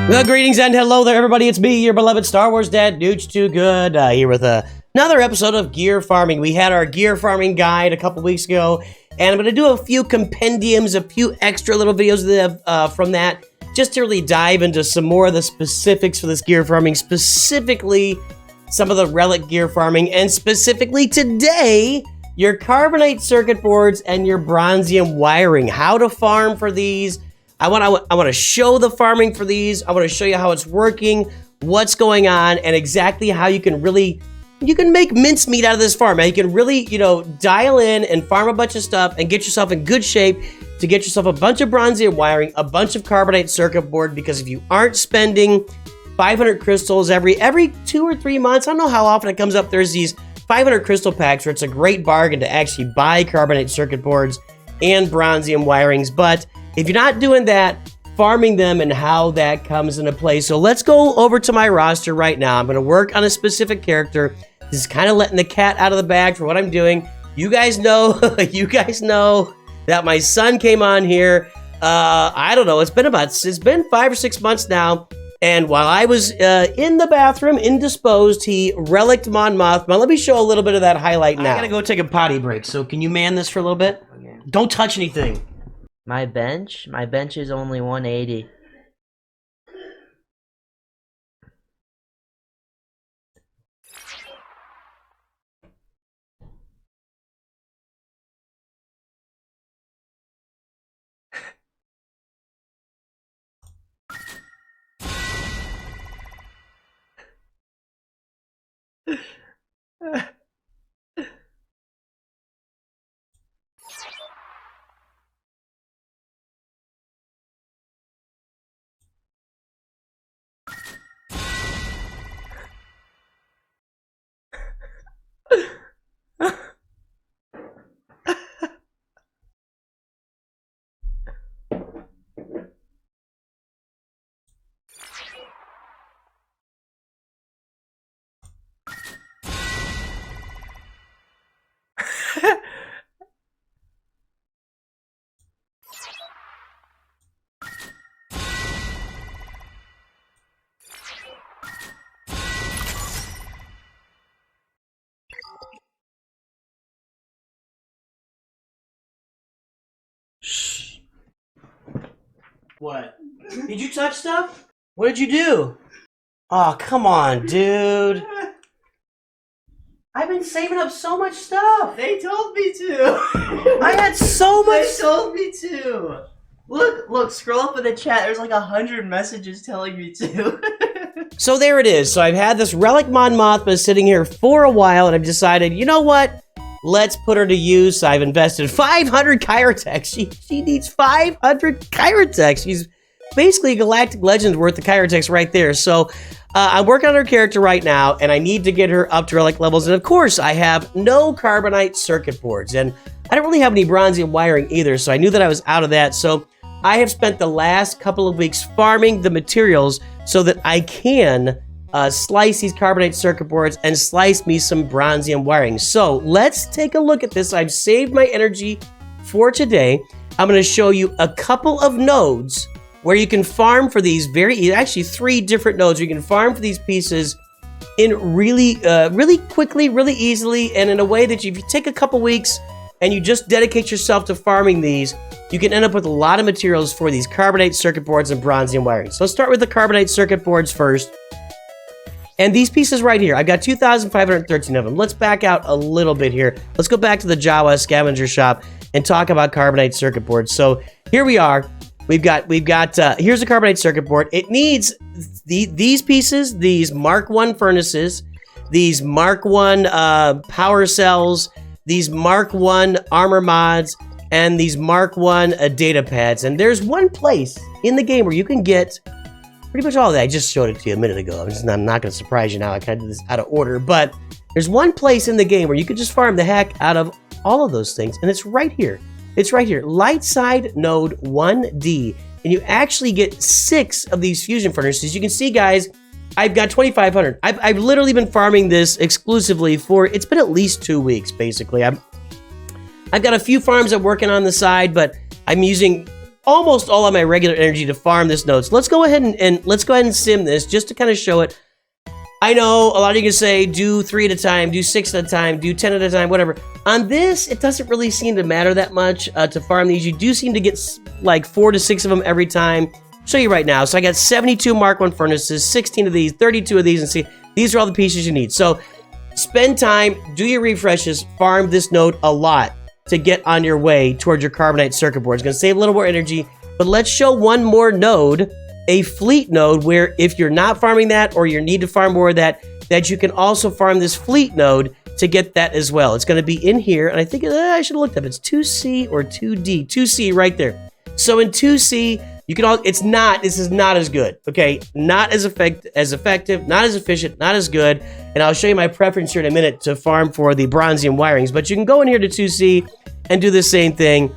Well, greetings and hello there, everybody. It's me, your beloved Star Wars dad, Nooch Too Good, here with another episode of Gear Farming. We had our gear farming guide a couple weeks ago, and I'm going to do a few compendiums, a few extra little videos from that, just to really dive into some more of the specifics for this gear farming, specifically some of the relic gear farming, and specifically today, your Carbonite circuit boards and your Bronzium wiring, how to farm for these. I want to show the farming for these. I want to show you how it's working, what's going on, and exactly how you can make mincemeat out of this farm. You can really, dial in and farm a bunch of stuff and get yourself in good shape to get yourself a bunch of Bronzium wiring, a bunch of Carbonite circuit board, because if you aren't spending 500 crystals every 2 or 3 months, I don't know how often it comes up, there's these 500 crystal packs where it's a great bargain to actually buy Carbonite circuit boards and Bronzium wirings, but if you're not doing that, farming them and how that comes into play. So let's go over to my roster right now. I'm going to work on a specific character. This is kind of letting the cat out of the bag for what I'm doing. You guys know, that my son came on here. I don't know. It's been 5 or 6 months now. And while I was in the bathroom, indisposed, he relicked Mon Mothma. Let me show a little bit of that highlight now. I gotta go take a potty break. So can you man this for a little bit? Okay. Don't touch anything. My bench is only 180. Shh. What? Did you touch stuff? What did you do? Oh, come on, dude. I've been saving up so much stuff. They told me to. I had so much. They told me to. Look, scroll up in the chat. There's like 100 messages telling me to. So there it is. So I've had this relic Mon Mothma sitting here for a while, and I've decided, you know what? Let's put her to use. I've invested 500 Kyrotex. She needs 500 Kyrotex. She's basically Galactic Legends worth of Kyrotex right there. So I'm working on her character right now, and I need to get her up to relic levels. And of course, I have no Carbonite circuit boards, and I don't really have any Bronzium wiring either, so I knew that I was out of that. So I have spent the last couple of weeks farming the materials so that I can slice these Carbonite circuit boards and slice me some Bronzium wiring. So let's take a look at this. I've saved my energy for today. I'm going to show you a couple of nodes where you can farm for these actually 3 different nodes. You can farm for these pieces in really quickly, really easily, and in a way that if you take a couple weeks and you just dedicate yourself to farming these, you can end up with a lot of materials for these Carbonite circuit boards and Bronzium wiring. So let's start with the Carbonite circuit boards first. And these pieces right here, I've got 2,513 of them. Let's back out a little bit here. Let's go back to the Jawa scavenger shop and talk about Carbonite circuit boards. So here we are. We've got here's a Carbonite circuit board. It needs these pieces, these Mark 1 furnaces, these Mark 1 power cells, these Mark 1 armor mods, and these Mark 1 data pads. And there's one place in the game where you can get pretty much all of that. I just showed it to you a minute ago. I'm not going to surprise you now. I kind of did this out of order. But there's one place in the game where you can just farm the heck out of all of those things. And it's right here. It's right here. Light side node 1D. And you actually get 6 of these fusion furnaces. You can see, guys, I've got 2,500. I've literally been farming this exclusively for, it's been at least 2 weeks, basically. I've got a few farms I'm working on the side, but I'm using almost all of my regular energy to farm this node. So let's go ahead and let's go ahead and sim this just to kind of show it. I know a lot of you can say do 3 at a time, do 6 at a time, do 10 at a time, whatever. On this, it doesn't really seem to matter that much to farm these. You do seem to get like 4 to 6 of them every time. I'll show you right now. So I got 72 Mark 1 furnaces, 16 of these, 32 of these, and see, these are all the pieces you need. So spend time, do your refreshes, farm this node a lot to get on your way towards your Carbonite circuit board. It's going to save a little more energy, but let's show one more node, a fleet node, where if you're not farming that or you need to farm more of that, that you can also farm this fleet node to get that as well. It's going to be in here, and I think I should have looked up. It's 2C or 2D. 2C right there. So in 2C, you can all, this is not as good, okay? Not as effective, not as efficient, not as good. And I'll show you my preference here in a minute to farm for the Bronzium wirings. But you can go in here to 2C and do the same thing.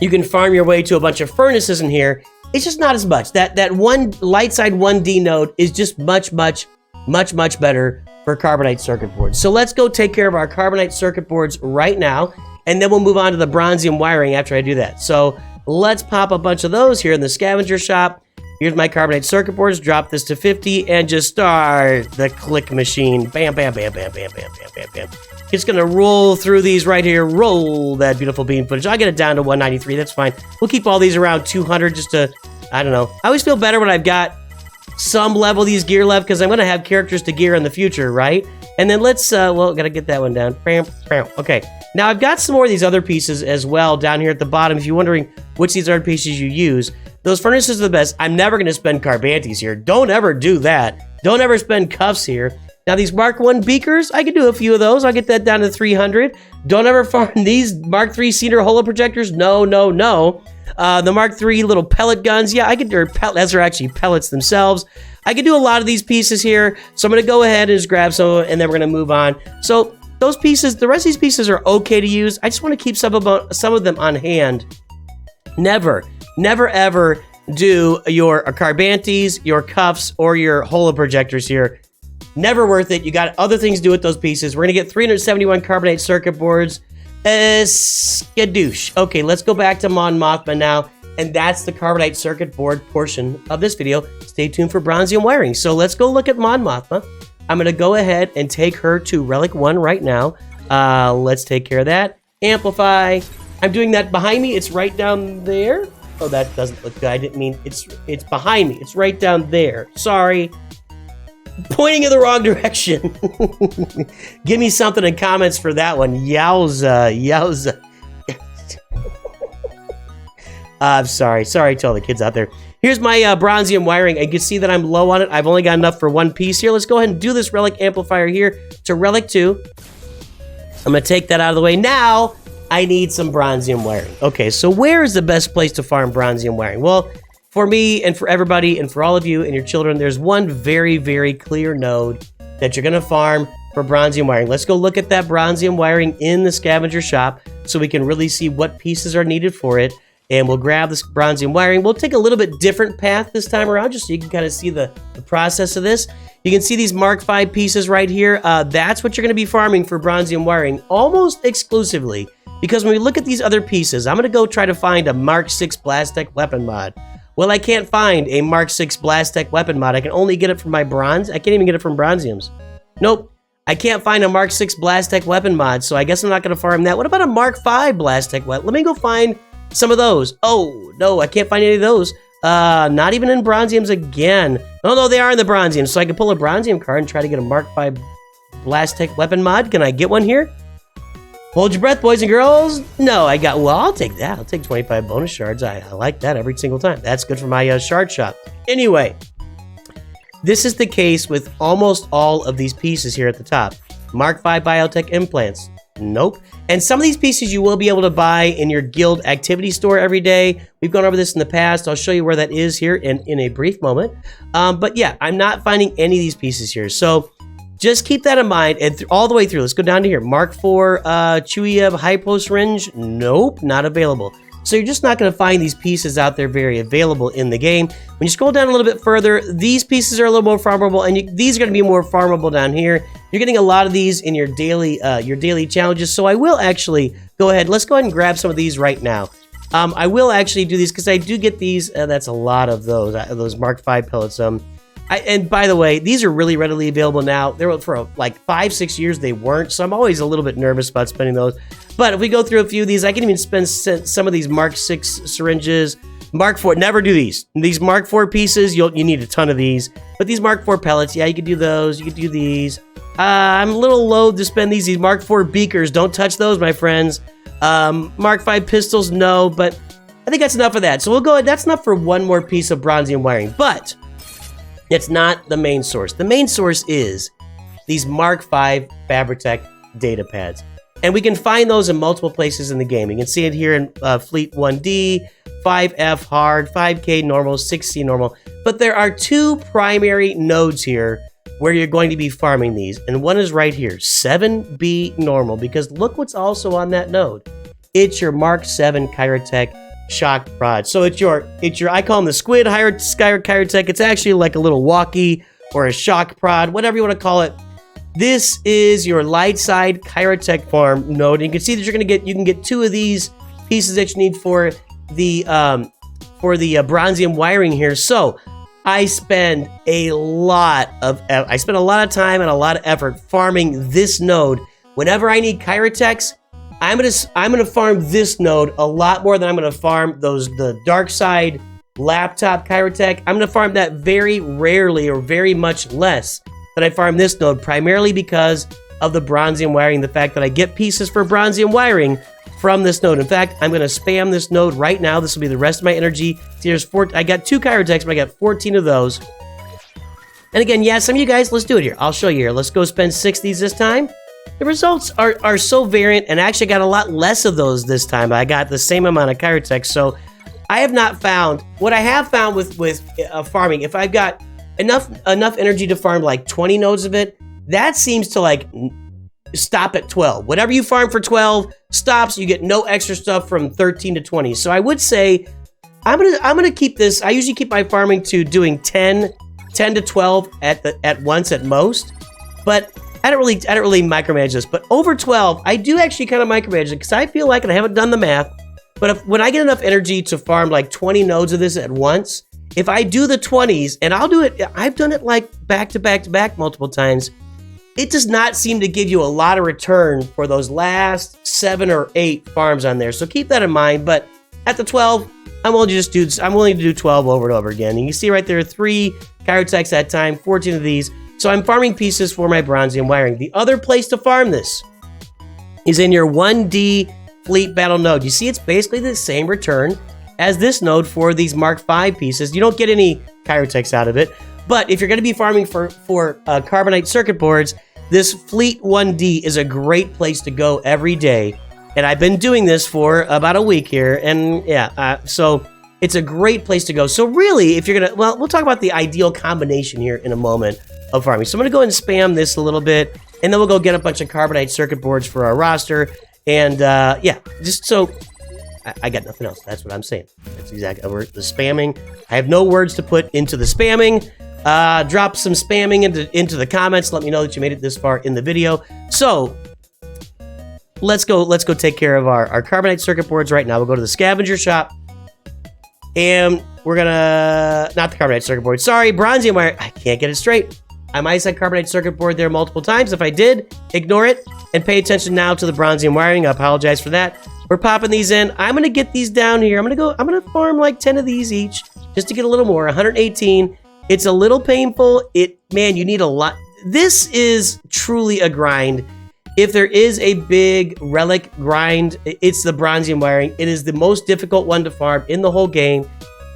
You can farm your way to a bunch of furnaces in here. It's just not as much. That one light side 1D node is just much better for Carbonite circuit boards. So let's go take care of our Carbonite circuit boards right now, and then we'll move on to the Bronzium wiring after I do that. So let's pop a bunch of those here in the scavenger shop. Here's my Carbonite circuit boards. Drop this to 50 and just start the click machine. Bam, bam, bam, bam, bam, bam, bam, bam, bam. It's gonna roll through these right here. Roll that beautiful beam footage. I'll get it down to 193. That's fine. We'll keep all these around 200 just to, I don't know. I always feel better when I've got some level of these gear left because I'm gonna have characters to gear in the future, right? And then let's, well, gotta get that one down. Bam, bam. Okay. Now I've got some more of these other pieces as well down here at the bottom. If you're wondering which these other pieces you use, those furnaces are the best. I'm never gonna spend Carbantes here. Don't ever do that. Don't ever spend cuffs here. Now these Mark 1 beakers, I can do a few of those. I'll get that down to 300. Don't ever farm these Mark 3 cedar holo projectors. No, no, no. The Mark 3 little pellet guns. Yeah, I could do those are actually pellets themselves. I could do a lot of these pieces here. So I'm gonna go ahead and just grab some and then we're gonna move on. So those pieces, the rest of these pieces are okay to use. I just want to keep some of them on hand. Never ever do your Carbantes, your cuffs, or your holo projectors here. Never worth it. You got other things to do with those pieces. We're gonna get 371 Carbonite circuit boards. Skadoosh. Okay, let's go back to Mon Mothma now. And that's the Carbonite circuit board portion of this video. Stay tuned for Bronzium wiring. So let's go look at Mon Mothma. I'm gonna go ahead and take her to Relic 1 right now. Let's take care of that. Amplify. I'm doing that behind me. It's right down there. Oh, that doesn't look good. I didn't mean it's behind me. It's right down there. Sorry. Pointing in the wrong direction. Give me something in comments for that one. Yowza. Yowza. I'm sorry to all the kids out there. Here's my Bronzium wiring. I can see that I'm low on it. I've only got enough for one piece here. Let's go ahead and do this Relic amplifier here to Relic 2. I'm going to take that out of the way. Now, I need some Bronzium wiring. Okay, so where is the best place to farm Bronzium wiring? Well, for me and for everybody and for all of you and your children, there's one very, very clear node that you're going to farm for Bronzium wiring. Let's go look at that Bronzium wiring in the scavenger shop so we can really see what pieces are needed for it. And we'll grab this Bronzium wiring. We'll take a little bit different path this time around just so you can kind of see the process of this. You can see these Mark 5 pieces right here. That's what you're going to be farming for Bronzium wiring almost exclusively. Because when we look at these other pieces, I'm going to go try to find a Mark 6 Blastech weapon mod. Well, I can't find a Mark 6 Blastech weapon mod. I can only get it from my bronze. I can't even get it from Bronziums. Nope. I can't find a Mark 6 Blastech weapon mod, so I guess I'm not going to farm that. What about a Mark 5 Blastech weapon? Let me go find some of those. Oh, no, I can't find any of those. Not even in Bronziums again. Oh, no, they are in the Bronziums, so I can pull a Bronzium card and try to get a Mark 5 Blastech weapon mod. Can I get one here? Hold your breath, boys and girls. No, well, I'll take that. I'll take 25 bonus shards. I like that every single time. That's good for my shard shop. Anyway, this is the case with almost all of these pieces here at the top. Mark 5 biotech implants. Nope. And some of these pieces you will be able to buy in your guild activity store every day. We've gone over this in the past. I'll show you where that is here in a brief moment. But yeah, I'm not finding any of these pieces here. So just keep that in mind and all the way through. Let's go down to here. Mark 4 Chewy Hypo Syringe. Nope, not available. So you're just not going to find these pieces out there very available in the game. When you scroll down a little bit further, these pieces are a little more farmable, and these are going to be more farmable down here. You're getting a lot of these in your daily challenges, so I will actually go ahead. Let's go ahead and grab some of these right now. I will actually do these because I do get these. That's a lot of those Mark V pellets. And by the way, these are really readily available now. They were for like 5-6 years they weren't, so I'm always a little bit nervous about spending those. But if we go through a few of these, I can even spend some of these Mark VI syringes. Mark IV, never do these. These Mark IV pieces, you need a ton of these. But these Mark IV pellets, yeah, you could do those. You could do these. I'm a little loath to spend these. These Mark IV beakers, don't touch those, my friends. Mark V pistols, no, but I think that's enough of that. So we'll go ahead. That's enough for one more piece of Bronzium wiring, but it's not the main source. The main source is these Mark V Fabritech data pads. And we can find those in multiple places in the game. You can see it here in Fleet 1D, 5F hard, 5K normal, 6C normal. But there are two primary nodes here where you're going to be farming these. And one is right here, 7B normal, because look what's also on that node. It's your Mark 7 Kyrotech shock prod. So it's your I call them the squid Kyrotech. It's actually like a little walkie or a shock prod, whatever you want to call it. This is your light side Kyrotech farm node. And you can see that you can get two of these pieces that you need for the Bronzium wiring here. So I spend a lot of time and a lot of effort farming this node. Whenever I need Kyrotechs, I'm gonna farm this node a lot more than I'm gonna farm the dark side laptop Kyrotech. I'm gonna farm that very rarely or very much less than I farm this node, primarily because of the Bronzium wiring, the fact that I get pieces for Bronzium wiring from this node. In fact, I'm gonna spam this node right now. This will be the rest of my energy. See, I got 2 Kyrotechs, but I got 14 of those. And again, yeah, some of you guys, let's do it here. I'll show you here. Let's go spend 6 of these this time. The results are so variant, and actually got a lot less of those this time. I got the same amount of Kyrotechs, so I have not found, what I have found with farming, if I've got enough energy to farm like 20 nodes of it, that seems to like stop at 12. Whatever you farm for 12 stops. You get no extra stuff from 13 to 20. So I would say I'm gonna keep this. I usually keep my farming to doing 10 to 12 at once at most, but I don't really micromanage this. But over 12, I do actually kind of micromanage it because I feel like, and I haven't done the math, but when I get enough energy to farm like 20 nodes of this at once, if I do the 20s, and I'll do it, I've done it like back to back to back multiple times, it does not seem to give you a lot of return for those last 7 or 8 farms on there. So keep that in mind. But at the 12, I'm willing to do 12 over and over again. And you see right there, 3 Kyrotechs at a time, 14 of these. So I'm farming pieces for my Bronzium wiring. The other place to farm this is in your 1D Fleet Battle node. You see, it's basically the same return as this node for these Mark V pieces. You don't get any Kyrotechs out of it. But if you're going to be farming for Carbonite circuit boards, this Fleet 1D is a great place to go every day. And I've been doing this for about a week here. And yeah, so it's a great place to go. So really, if you're going to, well, we'll talk about the ideal combination here in a moment of farming. So I'm going to go ahead and spam this a little bit. And then we'll go get a bunch of Carbonite circuit boards for our roster. And yeah, just so I got nothing else. That's what I'm saying. That's exactly the spamming. I have no words to put into the spamming. Drop some spamming into the comments. Let me know that you made it this far in the video. So let's go take care of our Carbonite circuit boards right now. We'll go to the scavenger shop. And we're gonna, not the Carbonite circuit board. Sorry, Bronzium wire. I can't get it straight. I might have said Carbonite circuit board there multiple times. If I did, ignore it and pay attention now to the Bronzium wiring. I apologize for that. We're popping these in. I'm gonna get these down here. I'm gonna farm like 10 of these each just to get a little more. 118. It's a little painful. Man, you need a lot. This is truly a grind. If there is a big relic grind, it's the Bronzium wiring. It is the most difficult one to farm in the whole game.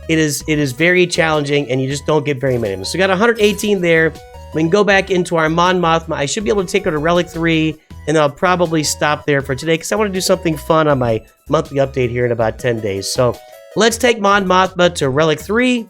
It is very challenging, and you just don't get very many of them. So we got 118 there. We can go back into our Mon Mothma. I should be able to take her to Relic 3, and then I'll probably stop there for today because I want to do something fun on my monthly update here in about 10 days. So let's take Mon Mothma to Relic 3.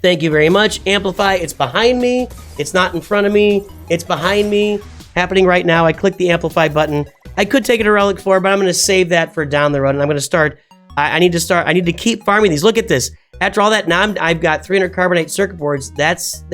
Thank you very much. Amplify, it's behind me. It's not in front of me. It's behind me. Happening right now. I click the Amplify button. I could take it to Relic 4, but I'm going to save that for down the road, and I'm going to start. I need to keep farming these. Look at this. After all that, now I've got 300 Carbonite circuit boards. That's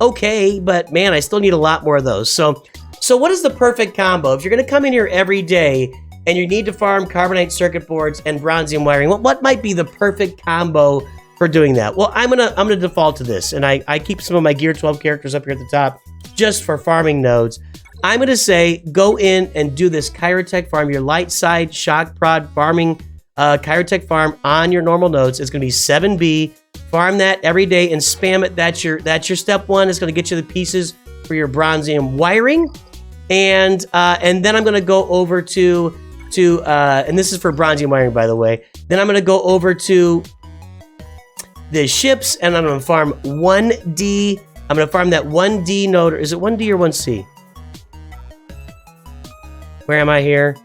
okay, but man, I still need a lot more of those. So what is the perfect combo? If you're going to come in here every day and you need to farm Carbonite circuit boards and Bronzium wiring, what might be the perfect combo for doing that? Well, I'm gonna default to this, and I keep some of my Gear 12 characters up here at the top just for farming nodes. I'm gonna say go in and do this Chirotech farm, your light side shock prod farming Chirotech farm on your normal nodes. It's gonna be 7B. Farm that every day and spam it. That's your step one. It's gonna get you the pieces for your Bronzium wiring, and then I'm gonna go over to and this is for Bronzium wiring, by the way. Then I'm gonna go over to the ships, and I'm gonna farm 1D. I'm gonna farm that 1D node. Is it 1D or 1C? Where am I here?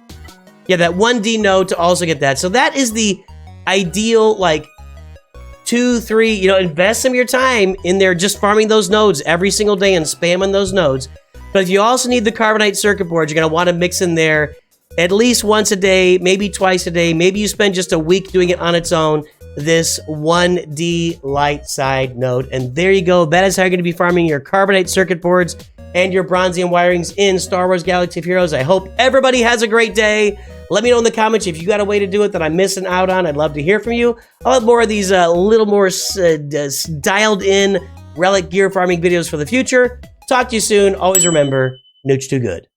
Yeah, that 1D node to also get that. So that is the ideal, like, 2, 3, you know, invest some of your time in there just farming those nodes every single day and spamming those nodes. But if you also need the Carbonite circuit board, you're gonna wanna mix in there at least once a day, maybe twice a day. Maybe you spend just a week doing it on its own, this 1D light side node. And there you go. That is how you're gonna be farming your Carbonite circuit boards and your Bronzium wirings in Star Wars Galaxy of Heroes. I hope everybody has a great day. Let me know in the comments if you got a way to do it that I'm missing out on. I'd love to hear from you. I'll have more of these little more dialed in relic gear farming videos for the future. Talk to you soon. Always remember, Nooch too good.